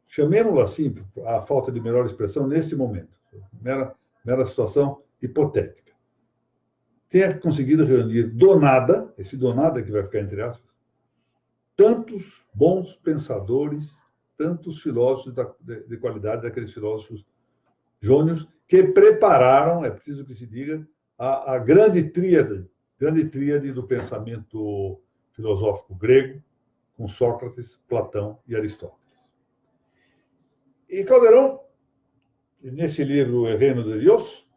chamemos-lo assim, a falta de melhor expressão, nesse momento, mera situação hipotética, tenha conseguido reunir do nada, esse do nada que vai ficar entre aspas, tantos bons pensadores, tantos filósofos de qualidade, daqueles filósofos jônios, que prepararam, é preciso que se diga, a grande tríade do pensamento filosófico grego, com Sócrates, Platão e Aristóteles. E Calderón, nesse livro El Reino de Dios,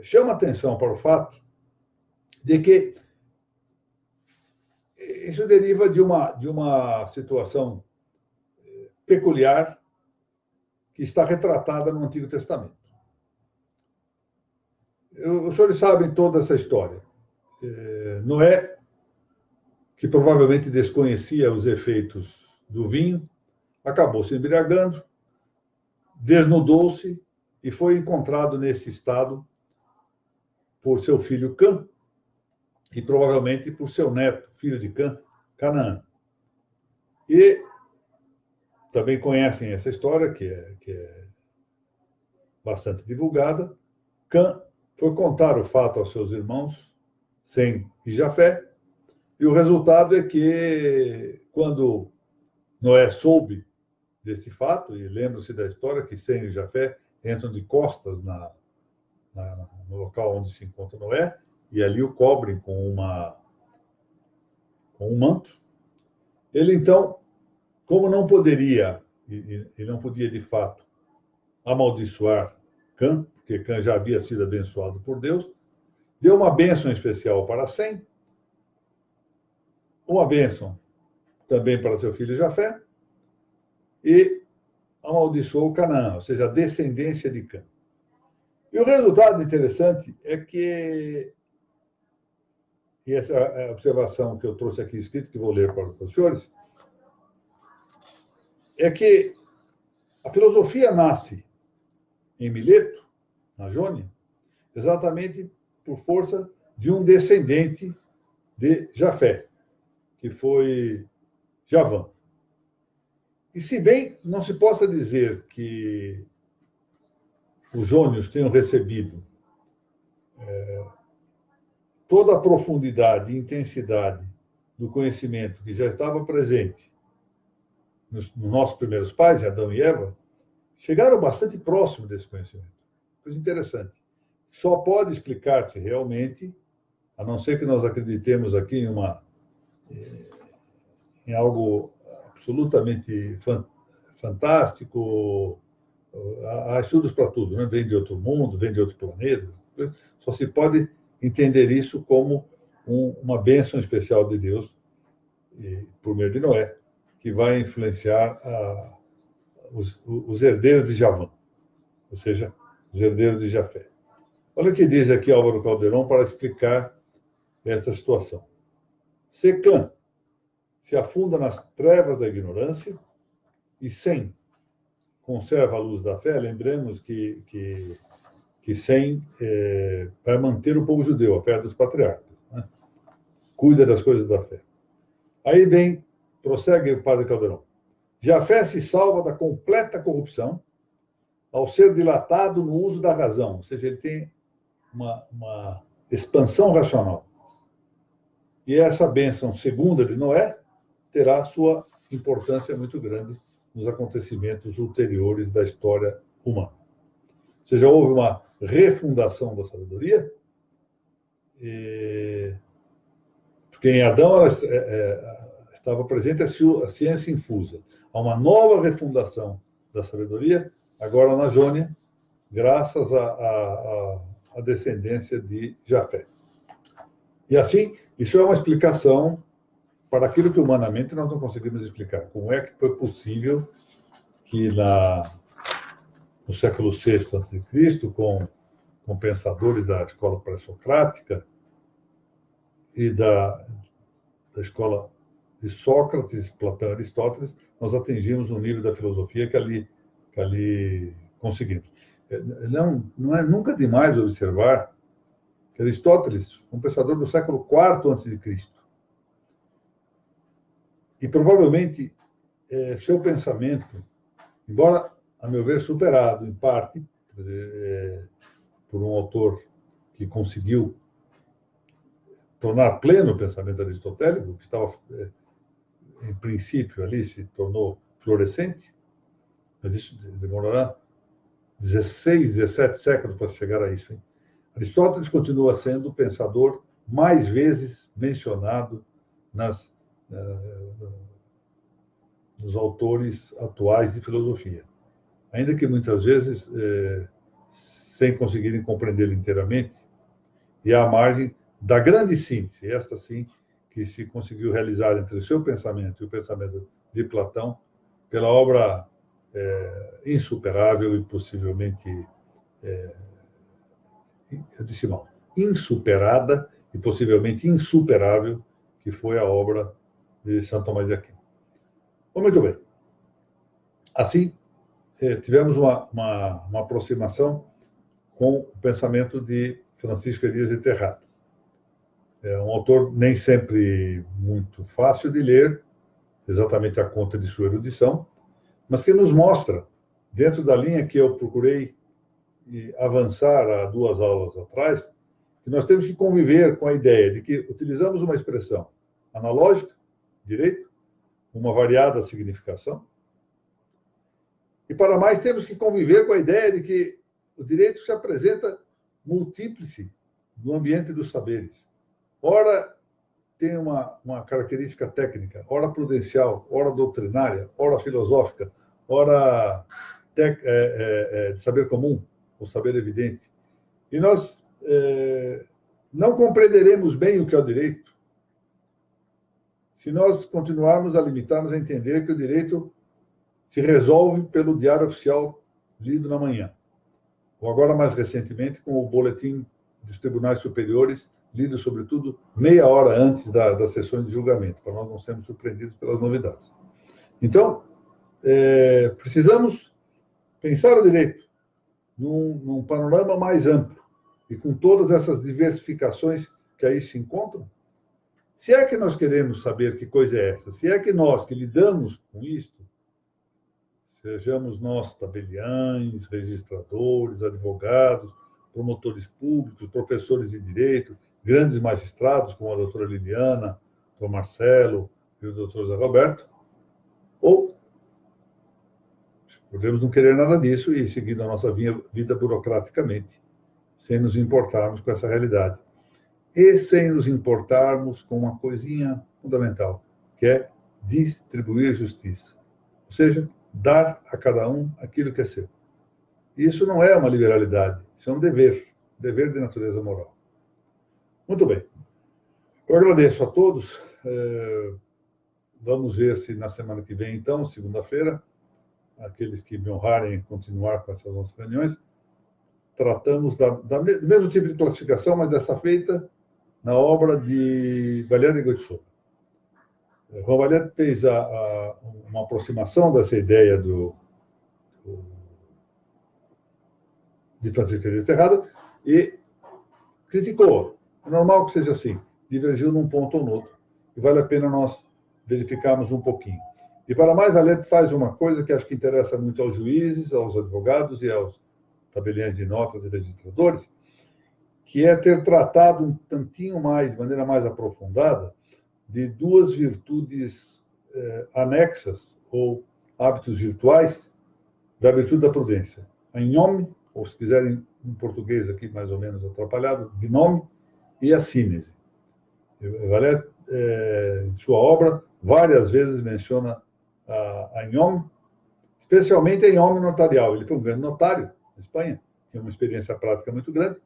chama atenção para o fato de que isso deriva de uma situação peculiar que está retratada no Antigo Testamento. Os senhores sabem toda essa história. Noé, que provavelmente desconhecia os efeitos do vinho, acabou se embriagando, desnudou-se e foi encontrado nesse estado por seu filho Cã e provavelmente por seu neto, filho de Cã, Canaã. E também conhecem essa história, que é bastante divulgada. Cã foi contar o fato aos seus irmãos, Sem e Jafé, e o resultado é que, quando Noé soube desse fato, e lembra-se da história que Sem e Jafé entram de costas no local onde se encontra Noé, e ali o cobrem com um manto. Ele, então, como não poderia, e não podia, de fato, amaldiçoar Cã, porque Cã já havia sido abençoado por Deus, deu uma bênção especial para Sem, uma bênção também para seu filho Jafé, e amaldiçoou Canaã, ou seja, a descendência de Cã. E o resultado interessante é que, e essa é a observação que eu trouxe aqui escrito, que vou ler para os senhores, é que a filosofia nasce em Mileto, na Jônia, exatamente por força de um descendente de Jafé, que foi Javã. E se bem não se possa dizer que os jônios tenham recebido toda a profundidade e intensidade do conhecimento que já estava presente nos nossos primeiros pais, Adão e Eva, chegaram bastante próximo desse conhecimento. Coisa interessante. Só pode explicar-se realmente, a não ser que nós acreditemos aqui em algo absolutamente fantástico. Há estudos para tudo, né? Vem de outro mundo, vem de outro planeta. Só se pode entender isso como uma bênção especial de Deus, por meio de Noé, que vai influenciar os herdeiros de Javã, ou seja, os herdeiros de Jafé. Olha o que diz aqui Álvaro Calderon para explicar essa situação. Se Cã se afunda nas trevas da ignorância e Sem conserva a luz da fé, lembremos que Sem vai manter o povo judeu, a fé dos patriarcas, né? Cuida das coisas da fé. Aí prossegue o padre Calderon. Jafé se salva da completa corrupção ao ser dilatado no uso da razão, ou seja, ele tem uma expansão racional. E essa bênção segunda de Noé terá sua importância muito grande nos acontecimentos ulteriores da história humana. Ou seja, houve uma refundação da sabedoria, porque em Adão ela estava presente a ciência infusa. Há uma nova refundação da sabedoria, agora na Jônia, graças à descendência de Jafé. E assim, isso é uma explicação para aquilo que humanamente nós não conseguimos explicar. Como é que foi possível que no século VI a.C., com pensadores da escola pré-socrática e da escola de Sócrates, Platão e Aristóteles, nós atingimos um nível da filosofia que ali conseguimos. Não é nunca demais observar que Aristóteles, um pensador do século IV a.C., e provavelmente seu pensamento, embora, a meu ver, superado em parte por um autor que conseguiu tornar pleno o pensamento aristotélico, que estava, em princípio, ali se tornou florescente, mas isso demorará 16, 17 séculos para chegar a isso. Hein? Aristóteles continua sendo o pensador mais vezes mencionado nos autores atuais de filosofia. Ainda que muitas vezes sem conseguirem compreendê-lo inteiramente, e à margem da grande síntese, esta sim, que se conseguiu realizar entre o seu pensamento e o pensamento de Platão, pela obra insuperável e possivelmente, eu disse mal, insuperada e possivelmente insuperável, que foi a obra de São Tomás de Aquino. Muito bem. Assim, tivemos uma aproximação com o pensamento de Francisco Elias de Terrado. É um autor nem sempre muito fácil de ler, exatamente a conta de sua erudição, mas que nos mostra, dentro da linha que eu procurei avançar há 2 aulas atrás, que nós temos que conviver com a ideia de que utilizamos uma expressão analógica, direito, uma variada significação, e para mais temos que conviver com a ideia de que o direito se apresenta múltiplice no ambiente dos saberes. Ora tem uma característica técnica, ora prudencial, ora doutrinária, ora filosófica, ora de saber comum, ou saber evidente. E nós não compreenderemos bem o que é o direito se nós continuarmos a limitar-nos a entender que o direito se resolve pelo diário oficial lido na manhã, ou agora mais recentemente com o boletim dos tribunais superiores, lido sobretudo meia hora antes das sessões de julgamento, para nós não sermos surpreendidos pelas novidades. Então, precisamos pensar o direito num panorama mais amplo e com todas essas diversificações que aí se encontram. Se é que nós queremos saber que coisa é essa, se é que nós que lidamos com isto, sejamos nós tabeliães, registradores, advogados, promotores públicos, professores de direito, grandes magistrados, como a doutora Liliana, o doutor Marcelo e o doutor Zé Roberto, ou podemos não querer nada disso e seguir a nossa vida burocraticamente, sem nos importarmos com essa realidade. E sem nos importarmos com uma coisinha fundamental, que é distribuir justiça. Ou seja, dar a cada um aquilo que é seu. Isso não é uma liberalidade, isso é um dever de natureza moral. Muito bem. Eu agradeço a todos. Vamos ver se na semana que vem, então, segunda-feira, aqueles que me honrarem continuar com essas nossas reuniões, tratamos do mesmo tipo de classificação, mas dessa feita na obra de Valère de Souza. João Valère fez uma aproximação dessa ideia de Francisco Ferreira Terrada e criticou. É normal que seja assim, divergiu num ponto ou no outro. E vale a pena nós verificarmos um pouquinho. E para mais, Valère faz uma coisa que acho que interessa muito aos juízes, aos advogados e aos tabeliães de notas e registradores, que é ter tratado um tantinho mais, de maneira mais aprofundada, de duas virtudes anexas ou hábitos virtuais da virtude da prudência. A gnome, ou se quiserem em português aqui mais ou menos atrapalhado, gnome, e a sínese. Valère, em sua obra, várias vezes menciona a gnome, especialmente a gnome notarial. Ele foi um grande notário na Espanha, tinha uma experiência prática muito grande,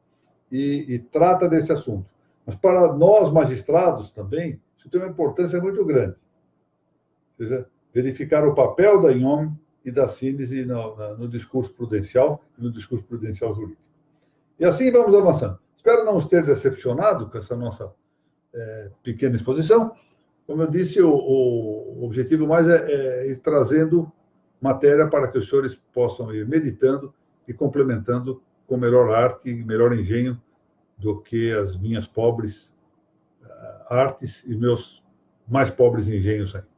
e trata desse assunto. Mas para nós, magistrados, também, isso tem uma importância muito grande. Ou seja, verificar o papel da gnome e da sínese no discurso prudencial e no discurso prudencial jurídico. E assim vamos avançando. Espero não os ter decepcionado com essa nossa pequena exposição. Como eu disse, o objetivo mais é ir trazendo matéria para que os senhores possam ir meditando e complementando com melhor arte e melhor engenho do que as minhas pobres artes e meus mais pobres engenhos ainda.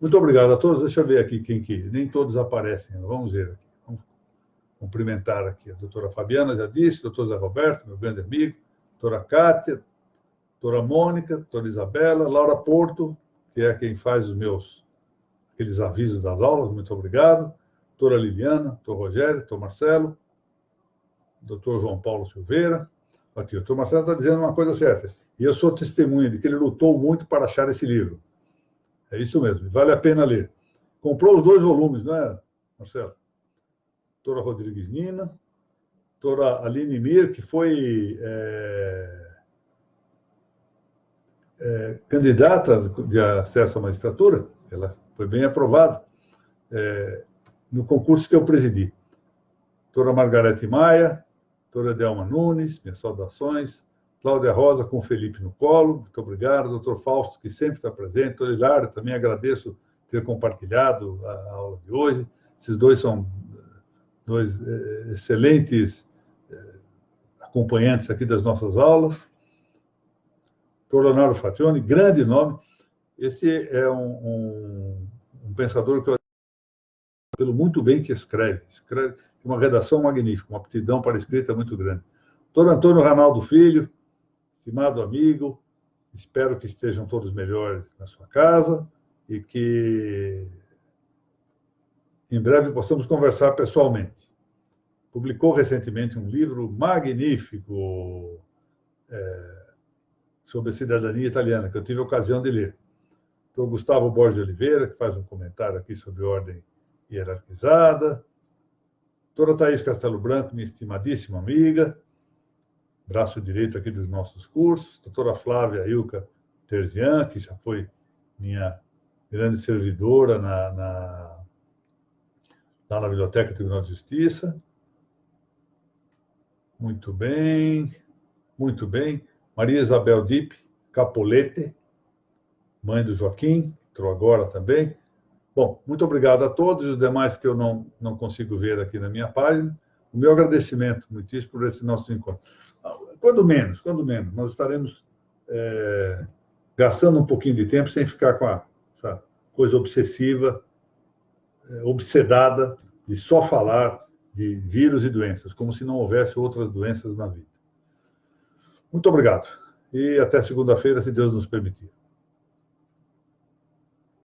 Muito obrigado a todos. Deixa eu ver aqui quem que... Nem todos aparecem. Vamos ver aqui. Vamos cumprimentar aqui a doutora Fabiana, já disse, o doutor Zé Roberto, meu grande amigo, a doutora Kátia, a doutora Mônica, a doutora Isabela, Laura Porto, que é quem faz aqueles avisos das aulas, muito obrigado, doutora Liliana, doutor Rogério, doutor Marcelo, doutor João Paulo Silveira. Aqui, o doutor Marcelo está dizendo uma coisa certa. E eu sou testemunha de que ele lutou muito para achar esse livro. É isso mesmo, vale a pena ler. Comprou os 2 volumes, não é, Marcelo? Doutora Rodrigues Nina, doutora Aline Mir, que foi candidata de acesso à magistratura, ela foi bem aprovada no concurso que eu presidi. Doutora Margarete Maia, doutora Delma Nunes, minhas saudações. Cláudia Rosa com o Felipe no colo, muito obrigado. Doutor Fausto, que sempre está presente. Doutor Hilário, também agradeço ter compartilhado a aula de hoje. Esses dois são dois excelentes acompanhantes aqui das nossas aulas. Doutor Leonardo Fazioni, grande nome. Esse é um pensador que eu pelo muito bem que escreve. Tem uma redação magnífica, uma aptidão para a escrita muito grande. Doutor Antônio Ranaldo Filho, estimado amigo, espero que estejam todos melhores na sua casa e que em breve possamos conversar pessoalmente. Publicou recentemente um livro magnífico sobre a cidadania italiana, que eu tive a ocasião de ler. Doutor Gustavo Borges de Oliveira, que faz um comentário aqui sobre ordem hierarquizada. Doutora Thaís Castelo Branco, minha estimadíssima amiga, braço direito aqui dos nossos cursos. Doutora Flávia Ilka Terzian, que já foi minha grande servidora lá na Biblioteca do Tribunal de Justiça. Muito bem, muito bem. Maria Isabel Dipp Capolete, mãe do Joaquim, entrou agora também. Bom, muito obrigado a todos, os demais que eu não consigo ver aqui na minha página. O meu agradecimento muitíssimo por esse nosso encontro. Quando menos, nós estaremos gastando um pouquinho de tempo sem ficar com essa coisa obsessiva, obsedada de só falar de vírus e doenças, como se não houvesse outras doenças na vida. Muito obrigado. E até segunda-feira, se Deus nos permitir.